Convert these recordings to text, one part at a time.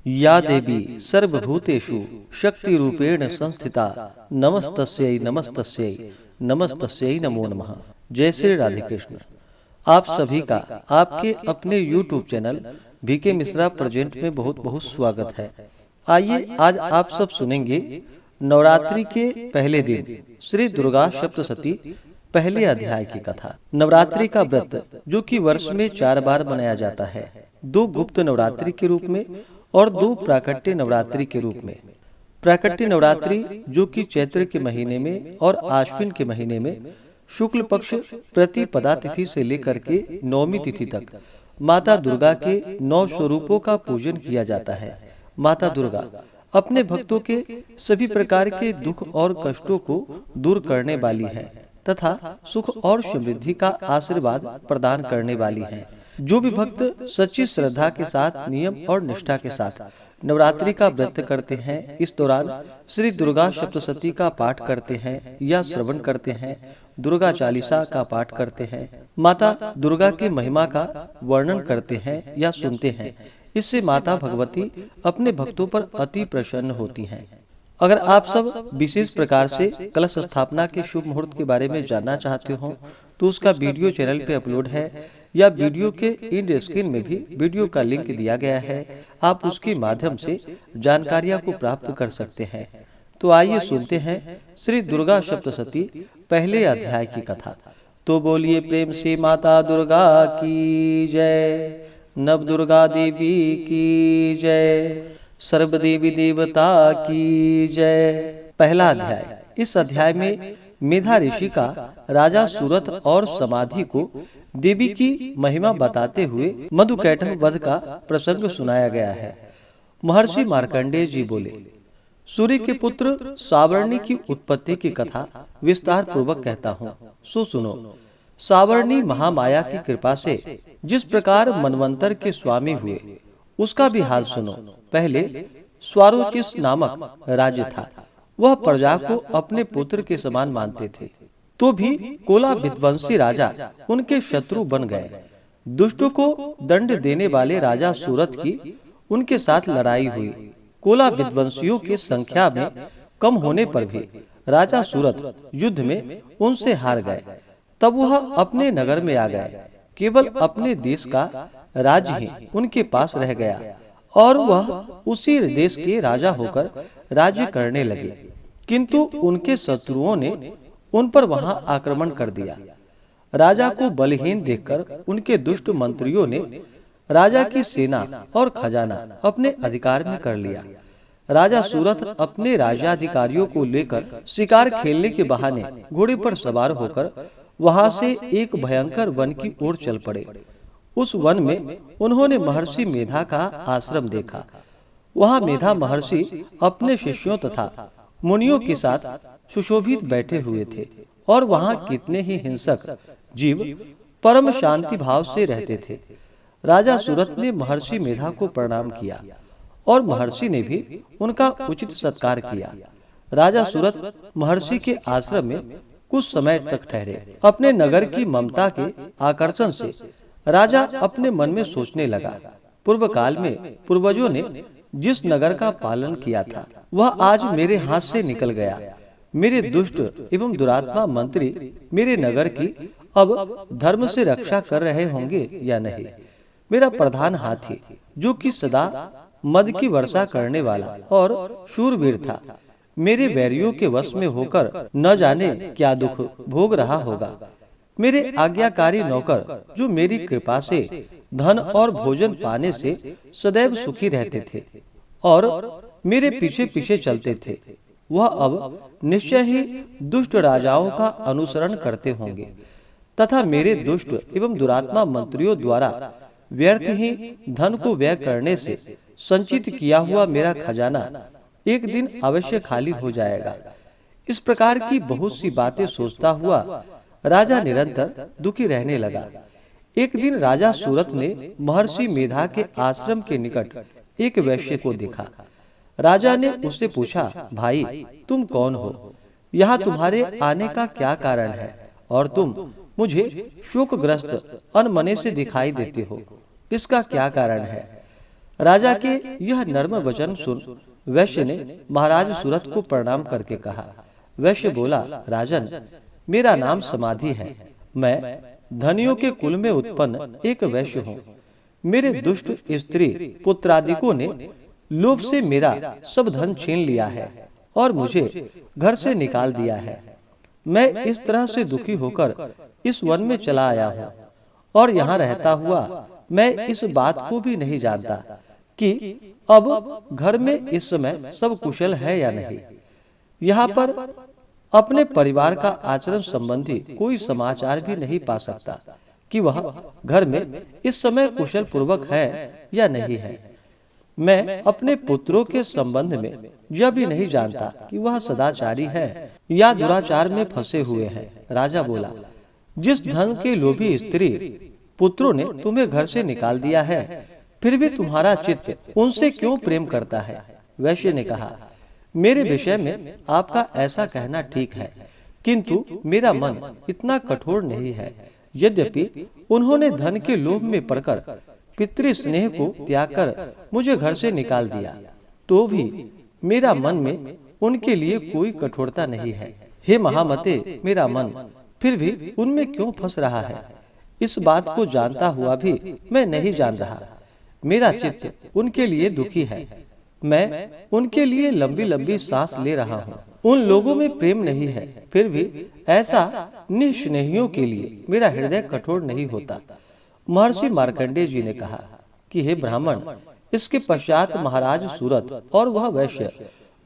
या देवी सर्वभूतेषु शक्तिरूपेण संस्थिता नमस्तस्यै नमस्तस्यै नमस्तस्यै नमो नमः। जय श्री राधे कृष्ण। आप सभी का आपके अपने YouTube channel B K Mishra present में बहुत बहुत स्वागत है। आइए आज आप सब सुनेंगे नवरात्रि के पहले दिन श्री दुर्गा सप्तशती पहले अध्याय की कथा। नवरात्रि का व्रत जो कि वर्ष में 4 बार मनाया जाता है, 2 गुप्त नवरात्रि के रूप में और 2 प्राकट्य नवरात्रि के रूप में। प्राकट्य नवरात्रि जो कि चैत्र के महीने में और आश्विन के महीने में शुक्ल पक्ष प्रतिपदा तिथि से लेकर के नवमी तिथि तक माता दुर्गा के 9 स्वरूपों का पूजन किया जाता है। माता दुर्गा अपने भक्तों के सभी प्रकार के दुख और कष्टों को दूर करने वाली है तथा सुख और समृद्धि का आशीर्वाद प्रदान करने वाली है। जो भी भक्त सच्ची श्रद्धा के साथ नियम और निष्ठा के साथ नवरात्रि का व्रत करते हैं, इस दौरान श्री दुर्गा सप्तशती का पाठ करते हैं या श्रवण करते हैं, दुर्गा चालीसा का पाठ करते हैं, माता दुर्गा की महिमा का वर्णन करते हैं या सुनते हैं, इससे माता भगवती अपने भक्तों पर अति प्रसन्न होती हैं। अगर आप सब विशेष प्रकार से कलश स्थापना के शुभ मुहूर्त के बारे में जानना चाहते हो तो उसका वीडियो चैनल पे अपलोड है या वीडियो के एंड स्क्रीन में भी वीडियो का लिंक दिया गया है। आप उसके माध्यम से जानकारियां को प्राप्त कर सकते हैं। तो आइए सुनते हैं श्री दुर्गा सप्तशती पहले अध्याय की कथा। तो बोलिए प्रेम से माता दुर्गा की जय, नव दुर्गा देवी की जय, सर्व देवी देवता की जय। पहला अध्याय। इस अध्याय में मेधा ऋषि का राजा सूरत और समाधि को देवी की महिमा बताते हुए मधुकैटभ वध का प्रसंग सुनाया गया है। महर्षि मार्कंडेय जी बोले, सूर्य के पुत्र सावर्णी की उत्पत्ति की कथा विस्तार पूर्वक कहता हूँ, सो सुनो। सावर्णी महामाया की कृपा से जिस प्रकार मनवंतर के स्वामी हुए उसका भी हाल सुनो। पहले स्वारोचिस नामक राज्य था। वह प्रजा को अपने पुत्र के समान मानते थे, तो भी कोला विध्वंसी राजा उनके शत्रु बन गए। दुष्टों को दंड देने वाले राजा सूरत की उनके साथ लड़ाई हुई। कोला विध्वंसियों की संख्या में कम होने पर भी राजा सूरत युद्ध में उनसे हार गए। तब वह अपने नगर में आ गए। केवल अपने देश का राज्य ही उनके पास रह गया और वह उसी देश के राजा होकर राज्य करने लगे। किंतु उनके शत्रुओं ने उन पर वहां आक्रमण कर दिया। राजा को बलहीन देखकर उनके दुष्ट मंत्रियों ने राजा की सेना और खजाना अपने अधिकार में कर लिया। राजा सूरत अपने राज्याधिकारियों को लेकर शिकार खेलने के बहाने घोड़े पर सवार होकर वहां से एक भयंकर वन की ओर चल पड़े। उस वन में उन्होंने महर्षि मेधा का आश्रम देखा। वहां मेधा महर्षि अपने शिष्यों तथा मुनियों के साथ सुशोभित बैठे हुए थे और वहां कितने ही हिंसक जीव परम शांति भाव से रहते थे। राजा सूरत ने महर्षि मेधा को प्रणाम किया और महर्षि ने भी उनका उचित सत्कार किया। राजा सूरत महर्षि के आश्रम में कुछ समय तक ठहरे। अपने नगर की ममता के आकर्षण से राजा अपने मन में सोचने लगा, पूर्व काल में पूर्वजों ने जिस नगर का पालन किया था वह आज मेरे हाथ से निकल गया। मेरे दुष्ट एवं दुरात्मा मंत्री मेरे नगर की अब धर्म से रक्षा कर रहे होंगे या नहीं। मेरा प्रधान हाथी जो कि सदा मद की वर्षा करने वाला और शूरवीर था, मेरे बैरियों के वश में होकर न जाने क्या दुख भोग रहा होगा। मेरे आज्ञाकारी नौकर जो मेरी कृपा से धन और भोजन पाने से सदैव सुखी रहते थे और मेरे पीछे पीछे चलते थे, वह अब निश्चय ही दुष्ट राजाओं का अनुसरण करते होंगे तथा मेरे दुष्ट एवं दुरात्मा मंत्रियों द्वारा व्यर्थ ही धन को व्यय करने से संचित किया हुआ मेरा खजाना एक दिन अवश्य खाली हो जाएगा। इस प्रकार की बहुत सी बातें सोचता हुआ राजा निरंतर दुखी रहने लगा। एक दिन राजा सूरत ने महर्षि मेधा के आश्रम के निकट एक वैश्य को देखा। राजा ने उससे पूछा, भाई तुम कौन हो? यहाँ तुम्हारे आने का क्या कारण है और तुम मुझे शोकग्रस्त अनमने से दिखाई देते हो, इसका क्या कारण है? राजा के यह नर्म वचन सुन वैश्य ने महाराज सूरत को प्रणाम करके कहा। वैश्य बोला, राजन, मेरा नाम समाधि है। मैं धनियों के कुल में उत्पन्न एक वैश्य हूँ। मेरे दुष्ट स्त्री पुत्रादिकों ने लोभ से मेरा सब धन छीन लिया है और मुझे घर से निकाल दिया है। मैं इस तरह से दुखी होकर इस वन में चला आया हूँ और यहाँ रहता हुआ मैं इस बात को भी नहीं जानता कि अब घर में इस समय सब कुशल है या नहीं। यहाँ पर अपने परिवार का आचरण संबंधी कोई समाचार भी नहीं पा सकता कि वह घर में इस समय कुशल पूर्वक है या नहीं है। मैं अपने पुत्रों के संबंध में यह भी नहीं जानता कि वह सदाचारी है या दुराचार में फंसे हुए हैं। राजा बोला, जिस धन के लोभी स्त्री पुत्रों ने तुम्हें घर से निकाल दिया है, फिर भी तुम्हारा चित्त उनसे क्यों प्रेम करता है? वैश्य ने कहा, मेरे विषय में आपका ऐसा कहना ठीक है, किंतु मेरा मन इतना कठोर नहीं है। यद्यपि उन्होंने धन के लोभ में पड़कर पितृ स्नेह को त्याग कर मुझे घर से निकाल दिया, तो भी मेरा मन में उनके लिए कोई कठोरता नहीं है। हे महामते, मेरा मन फिर भी उनमें क्यों फंस रहा है? इस बात को जानता हुआ भी मैं नहीं जान रहा। मेरा चित्त उनके लिए दुखी है। मैं उनके लिए लंबी लंबी सांस ले रहा हूँ। उन लोगों में प्रेम नहीं है, फिर भी ऐसा निस्नेहियों के लिए मेरा हृदय कठोर नहीं होता। महर्षि मार्कंडेय जी ने कहा कि हे ब्राह्मण, इसके पश्चात महाराज सूरत और वह वैश्य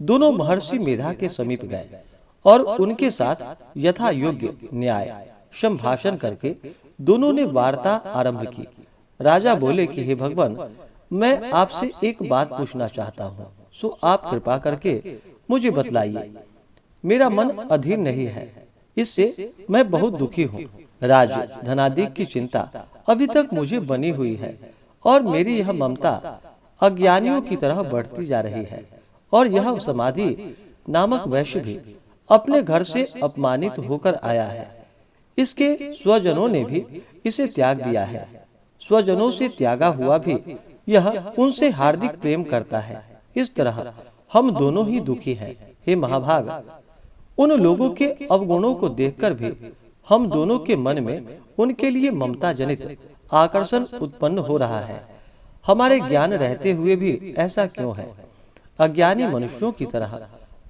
दोनों महर्षि मेधा के समीप गए और उनके साथ यथा योग्य न्याय संभाषण करके दोनों ने वार्ता आरंभ की। राजा बोले कि हे भगवान, मैं आपसे एक बात पूछना चाहता हूँ, सो आप कृपा करके मुझे बतलाइए। मेरा मन अधीर नहीं है, इससे मैं बहुत दुखी हूँ। राज्य धनादि की चिंता अभी तक मुझे बनी हुई है और मेरी यह ममता अज्ञानियों की तरह बढ़ती जा रही है। और यह समाधि नामक वैश्य भी अपने घर से अपमानित होकर आया है। इसके स्वजनों ने भी इसे त्याग दिया है। स्वजनों से त्यागा हुआ भी यह उनसे हार्दिक प्रेम करता है। इस तरह हम दोनों ही दुखी हैं। हे महाभाग, उन लोगों के अवगुणों को देखकर भी हम दोनों के मन में उनके लिए ममता जनित आकर्षण उत्पन्न हो रहा है। हमारे ज्ञान रहते हुए भी ऐसा क्यों है? अज्ञानी मनुष्यों की तरह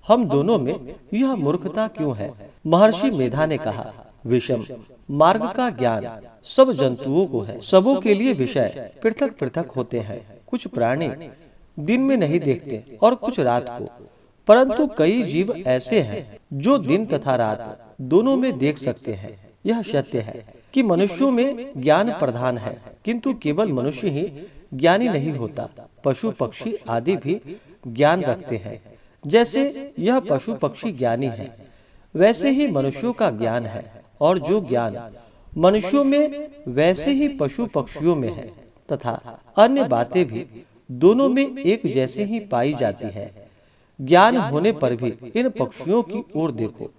हम दोनों में यह मूर्खता क्यों है? महर्षि मेधा ने कहा, विषम मार्ग का ज्ञान सब जंतुओं को है। सबों के लिए विषय पृथक पृथक होते हैं। कुछ प्राणी दिन में नहीं देखते और कुछ रात को, परंतु कई जीव ऐसे हैं जो दिन तथा रात दोनों में देख सकते हैं। यह सत्य है कि मनुष्यों में ज्ञान प्रधान है, किंतु केवल मनुष्य ही ज्ञानी नहीं होता। पशु पक्षी आदि भी ज्ञान रखते हैं। जैसे यह पशु पक्षी ज्ञानी है, वैसे ही मनुष्यों का ज्ञान है, और जो ज्ञान मनुष्यों में वैसे ही पशु पक्षियों में है तथा अन्य बातें भी दोनों में एक जैसे ही पाई जाती है। ज्ञान होने पर भी इन पक्षियों की ओर देखो,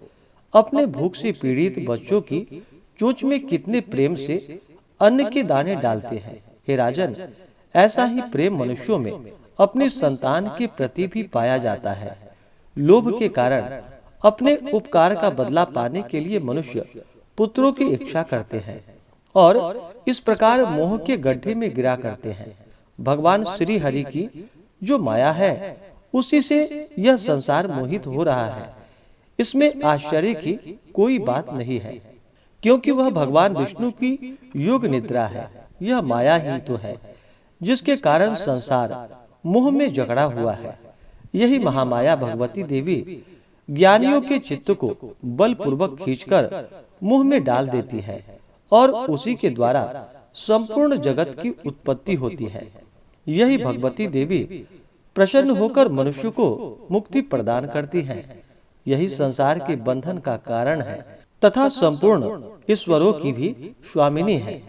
अपने भूख से पीड़ित बच्चों की चोंच में कितने प्रेम से अन्न के दाने डालते हैं। हे राजन, ऐसा ही प्रेम मनुष्यों में अपनी संतान के प्रति भी पाया जाता है। लोभ के कारण अपने उपकार का बदला पाने के लिए मनुष्य पुत्रों की इच्छा करते हैं और इस प्रकार मोह के गड्ढे में गिरा करते हैं। भगवान श्री हरि की जो माया है, उसी से यह संसार मोहित हो रहा है। इसमें आश्चर्य की कोई बात नहीं है, क्योंकि वह भगवान विष्णु की योग निद्रा है। यह माया ही तो है जिसके कारण संसार मोह में जकड़ा हुआ है। यही महामाया भगवती देवी ज्ञानियों के चित्त को बलपूर्वक खींचकर मुंह में डाल देती है और उसी के द्वारा संपूर्ण जगत की उत्पत्ति होती है। यही भगवती देवी प्रसन्न होकर मनुष्य को मुक्ति प्रदान करती है। यही संसार के बंधन का कारण है तथा संपूर्ण ईश्वरों की भी स्वामिनी है।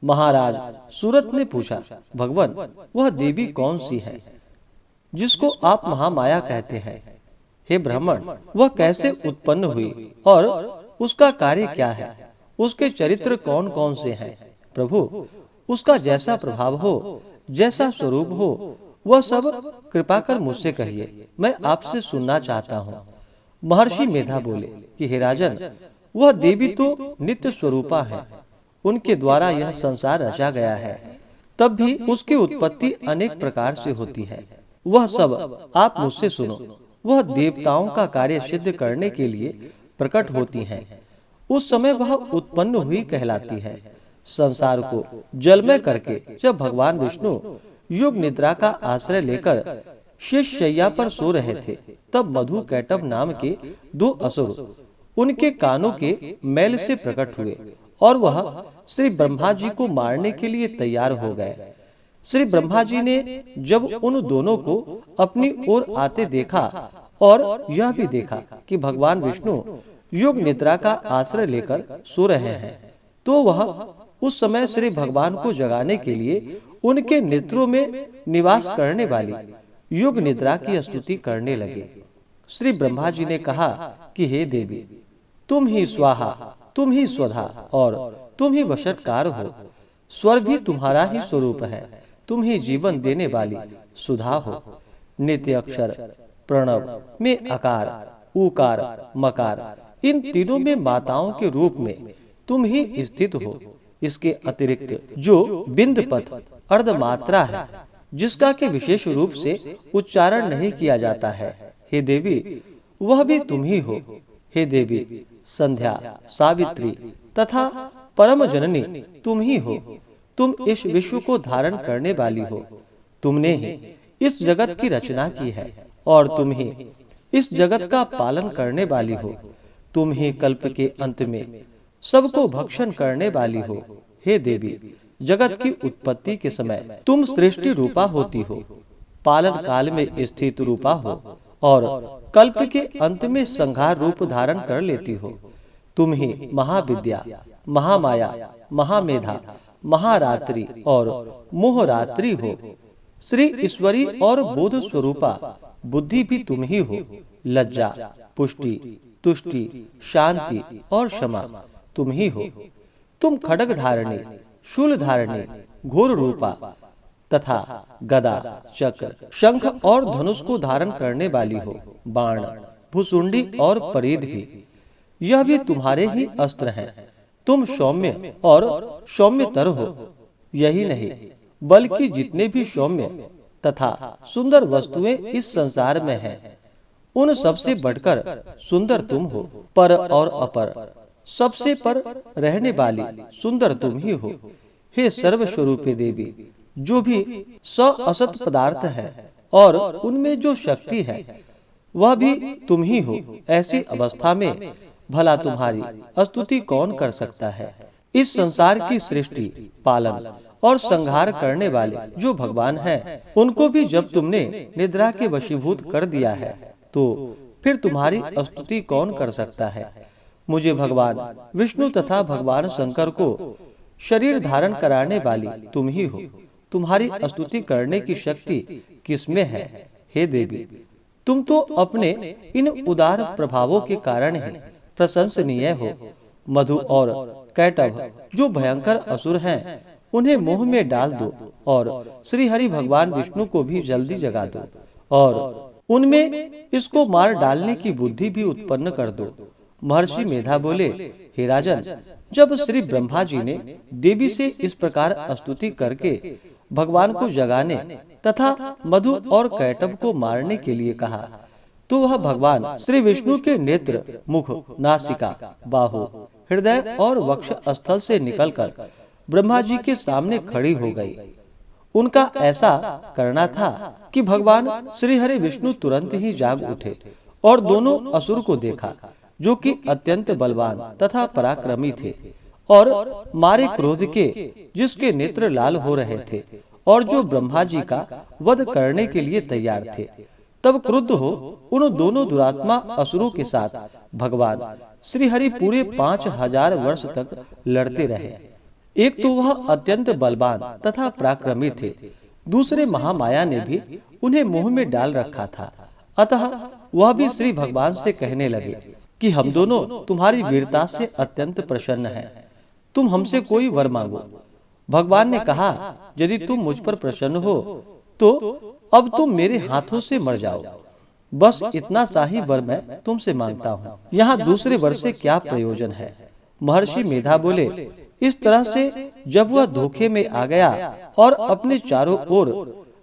महाराज सूरत ने पूछा, भगवान, वह देवी कौन सी है जिसको आप महामाया कहते हैं? हे ब्राह्मण, वह कैसे उत्पन्न हुई और उसका कार्य क्या है? उसके चरित्र कौन कौन से हैं? प्रभु, उसका जैसा प्रभाव हो जैसा स्वरूप हो वह सब कृपा कर मुझसे कहिए, मैं आपसे सुनना चाहता हूँ। महर्षि मेधा बोले कि हे राजन, वह देवी तो नित्य स्वरूपा है, उनके द्वारा यह संसार रचा गया है, तब भी उसकी उत्पत्ति अनेक प्रकार से होती है। वह सब आप मुझसे सुनो। वह देवताओं का कार्य सिद्ध करने के लिए प्रकट होती हैं। उस समय वह उत्पन्न हुई कहलाती है। संसार को जलमय करके जब भगवान विष्णु युग निद्रा का आश्रय लेकर शेष शैया पर सो रहे थे, तब मधु कैटभ नाम के दो असुर उनके कानों के मैल से प्रकट हुए और वह श्री ब्रह्मा जी को मारने के लिए तैयार हो गए। श्री ब्रह्मा जी ने जब उन दोनों को अपनी ओर आते देखा और यह भी देखा कि भगवान विष्णु युग निद्रा का आश्रय लेकर सो रहे हैं, तो वह उस समय श्री भगवान को जगाने के लिए उनके नेत्रों में निवास करने वाली युग निद्रा की स्तुति करने लगे। श्री ब्रह्मा जी ने कहा कि हे देवी, तुम ही स्वाहा, तुम ही स्वधा और तुम ही वशटकार हो। स्वर भी तुम्हारा ही स्वरूप है, तुम ही जीवन देने वाली सुधा हो। नित्य अक्षर प्रणव में अकार, उकार, मकार, इन तीनों में माताओं के रूप में तुम ही स्थित हो। इसके अतिरिक्त जो बिंद पथ अर्धमात्रा है, जिसका के विशेष रूप से उच्चारण नहीं किया जाता है, हे देवी, वह भी तुम ही हो। हे देवी, संध्या, सावित्री तथा परम जननी तुम ही हो। तुम इस विश्व को धारण करने वाली हो। तुमने ही इस जगत की रचना की है और तुम ही इस जगत का पालन करने वाली हो। तुम ही कल्प के अंत में सबको भक्षण करने वाली हो। हे देवी, जगत की उत्पत्ति के समय तुम सृष्टि रूपा होती हो, पालन काल में स्थित रूपा हो और कल्प के अंत में संहार रूप धारण कर लेती हो। तुम ही महाविद्या, महामाया, महामेधा, महारात्रि और मोहरात्रि हो। श्री ईश्वरी और बोध स्वरूपा बुद्धि भी तुम ही हो। लज्जा, पुष्टि, तुष्टि, शांति और क्षमा तुम ही हो। तुम खड्ग धारणी, शूल धारणी, घोर रूपा तथा गदा, चक्र, शंख और धनुष को धारण करने वाली हो। बाण, भुसुंडी और परिध भी, यह भी तुम्हारे ही अस्त्र हैं। तुम सौम्य और सौम्यतर हो। यही नहीं, बल्कि जितने भी सौम्य तथा सुंदर वस्तुएं इस संसार में हैं, उन सबसे बढ़कर सुंदर तुम हो। पर और अपर, सबसे पर रहने वाली सुंदर तुम ही हो। हे सर्वस्वरूपे देवी, जो भी असत पदार्थ है और उनमें जो शक्ति है, वह भी तुम ही हो। ऐसी अवस्था में भला तुम्हारी स्तुति कौन कर सकता है। इस संसार की सृष्टि, पालन और संहार करने वाले जो भगवान हैं, उनको भी जब तुमने निद्रा के वशीभूत कर दिया है, तो फिर तुम्हारी स्तुति कौन कर सकता है। मुझे भगवान विष्णु तथा भगवान शंकर को शरीर धारण कराने वाली तुम ही हो। तुम्हारी स्तुति करने की शक्ति किसमें है। हे देवी, तुम तो अपने इन उदार प्रभावों के कारण ही प्रशंसनीय हो। मधु और कैटभ जो भयंकर असुर हैं, उन्हें मोह में डाल दो और श्री हरि भगवान विष्णु को भी जल्दी जगा दो और उनमें इसको मार डालने की बुद्धि भी उत्पन्न कर दो। महर्षि मेधा बोले, हे राजन, जब श्री ब्रह्मा जी ने देवी से इस प्रकार स्तुति करके भगवान को जगाने तथा मधु और कैटभ को मारने के लिए कहा, तो वह भगवान श्री विष्णु के नेत्र, मुख, नासिका, बाहु, हृदय और वक्ष स्थल से निकलकर ब्रह्मा जी के सामने खड़ी हो गई। उनका ऐसा करना था कि भगवान श्री हरि विष्णु तुरंत ही जाग उठे और दोनों असुर को देखा, जो कि अत्यंत बलवान तथा पराक्रमी थे और मारे क्रोध के, जिसके नेत्र लाल हो रहे थे और जो ब्रह्मा जी का वध करने के लिए तैयार थे। तब क्रुद्ध हो उन दोनों दुरात्मा असुरों के साथ भगवान श्री हरि पूरे 5000 वर्ष तक लड़ते रहे। एक तो वह अत्यंत बलवान तथा पराक्रमी थे, दूसरे महामाया ने भी उन्हें मोह में डाल रखा था। अतः वह भी श्री भगवान से कहने लगे कि हम दोनों तुम्हारी वीरता से अत्यंत प्रसन्न हैं, तुम हमसे कोई वर मांगो। भगवान ने कहा, यदि तुम मुझ पर प्रसन्न हो तो अब तुम मेरे हाथों से मर जाओ। बस इतना सा ही वर मैं तुमसे मांगता हूँ। यहाँ दूसरे वर से क्या प्रयोजन है? महर्षि मेधा बोले, इस तरह से जब वह धोखे में आ गया और अपने चारों ओर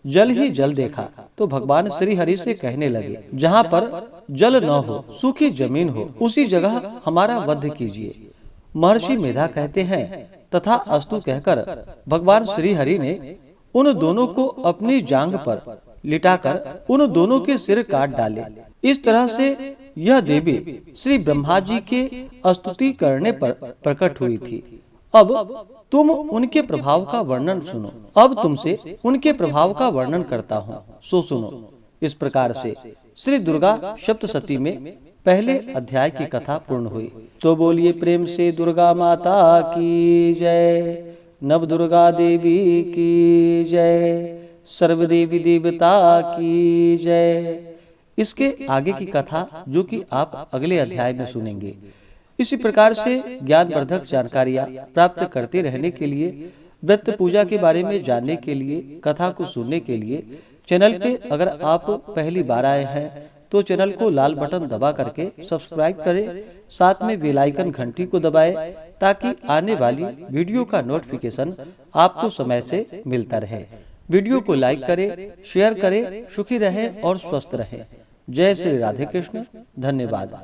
जल ही जल देखा तो भगवान श्री हरि से कहने लगे, जहाँ पर जल न हो, सूखी जमीन हो, उसी जगह हमारा वध कीजिए। महर्षि मेधा कहते हैं, तथा अस्तु कहकर भगवान श्री हरि ने उन दोनों को अपनी जांघ पर लिटाकर उन दोनों के सिर काट डाले। इस तरह से यह देवी श्री ब्रह्मा जी के स्तुति करने पर प्रकट हुई थी। अब तुम उनके प्रभाव का वर्णन सुनो। अब तुमसे उनके प्रभाव का वर्णन करता हूँ, सो सुनो। इस प्रकार से श्री दुर्गा सप्तशती में पहले अध्याय की कथा पूर्ण हुई। तो बोलिए प्रेम से दुर्गा माता की जय, नव दुर्गा देवी की जय, सर्वदेवी देवता की जय। इसके आगे की कथा जो कि आप अगले अध्याय में सुनेंगे। इसी प्रकार से ज्ञानवर्धक जानकारियां प्राप्त करते रहने के लिए, व्रत पूजा के बारे में जानने के लिए, कथा को सुनने के लिए चैनल पे अगर आप पहली बार आए हैं तो चैनल को लाल बटन दबा करके सब्सक्राइब करें, साथ में बेल आइकन घंटी को दबाएं ताकि आने वाली वीडियो का नोटिफिकेशन आपको समय से मिलता रहे। वीडियो को लाइक करें, शेयर करें। सुखी रहें और स्वस्थ रहें। जय श्री राधे कृष्ण। धन्यवाद।